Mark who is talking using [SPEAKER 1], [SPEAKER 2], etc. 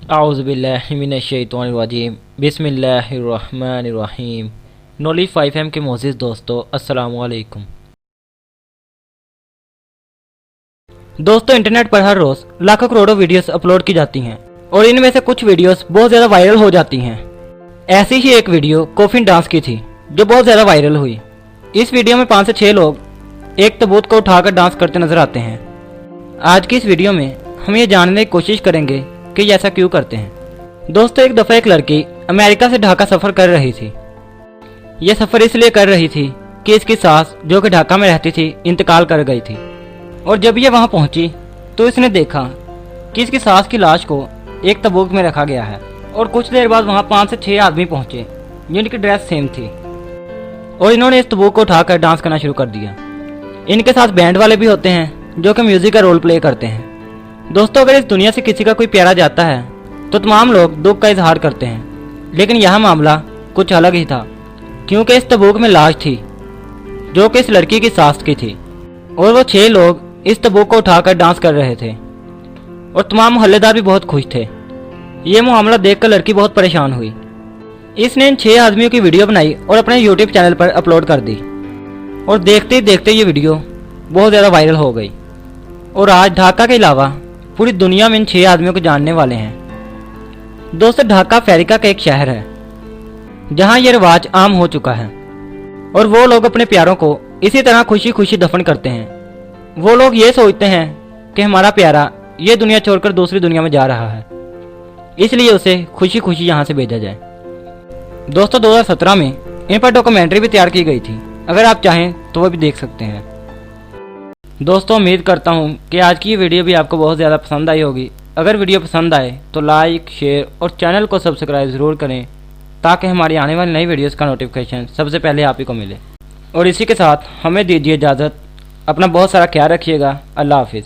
[SPEAKER 1] आउज़ुबिल्लाहिमिनश्शैतानिर्रजीम बिस्मिल्लाहिर्रहमानिर्रहीम। Knowledge 5M के मोअज़्ज़िज़ दोस्तों, अस्सलामु अलैकुम। दोस्तों, इंटरनेट पर हर रोज़ लाखों करोड़ों वीडियोस अपलोड की जाती हैं और इनमें से कुछ वीडियोस बहुत ज़्यादा वायरल हो जाती हैं। ऐसी ही एक वीडियो कॉफिन डांस की थी जो बहुत ज़्यादा वायरल हुई। इस वीडियो में 5 से 6 लोग एक ताबूत को उठाकर डांस करते नजर आते हैं। आज की इस वीडियो में हम ये जानने की कोशिश करेंगे कि ये ऐसा क्यों करते हैं। दोस्तों, एक दफ़ा एक लड़की अमेरिका से ढाका सफ़र कर रही थी। यह सफ़र इसलिए कर रही थी कि इसकी सास, जो कि ढाका में रहती थी, इंतकाल कर गई थी। और जब ये वहाँ पहुँची तो इसने देखा कि इसकी सास की लाश को एक ताबूत में रखा गया है। और कुछ देर बाद वहाँ 5 से 6 आदमी पहुँचे जिनकी ड्रेस सेम थी और इन्होंने इस ताबूत को उठाकर डांस करना शुरू कर दिया। इनके साथ बैंड वाले भी होते हैं जो कि म्यूजिक का रोल प्ले करते हैं। दोस्तों, अगर इस दुनिया से किसी का कोई प्यारा जाता है तो तमाम लोग दुख का इजहार करते हैं, लेकिन यह मामला कुछ अलग ही था, क्योंकि इस ताबूत में लाश थी जो कि इस लड़की की सास की थी और वो 6 लोग इस ताबूत को उठाकर डांस कर रहे थे और तमाम मोहल्लेदार भी बहुत खुश थे। ये मामला देखकर लड़की बहुत परेशान हुई। इसने इन 6 आदमियों की वीडियो बनाई और अपने यूट्यूब चैनल पर अपलोड कर दी और देखते ही देखते ये वीडियो बहुत ज़्यादा वायरल हो गई और आज ढाका के अलावा पूरी दुनिया में इन 6 आदमियों को जानने वाले हैं। दोस्तों, ढाका अफ्रीका का एक शहर है जहां यह रिवाज आम हो चुका है और वो लोग अपने प्यारों को इसी तरह खुशी खुशी दफन करते हैं। वो लोग ये सोचते हैं कि हमारा प्यारा ये दुनिया छोड़कर दूसरी दुनिया में जा रहा है, इसलिए उसे खुशी खुशी यहाँ से भेजा जाए। दोस्तों, 2017 में इन पर डॉक्यूमेंट्री भी तैयार की गई थी। अगर आप चाहें तो वो भी देख सकते हैं। दोस्तों, उम्मीद करता हूँ कि आज की ये वीडियो भी आपको बहुत ज़्यादा पसंद आई होगी। अगर वीडियो पसंद आए तो लाइक, शेयर और चैनल को सब्सक्राइब ज़रूर करें ताकि हमारी आने वाली नई वीडियोस का नोटिफिकेशन सबसे पहले आप ही को मिले। और इसी के साथ हमें दीजिए इजाज़त। अपना बहुत सारा ख्याल रखिएगा। अल्लाह हाफिज़।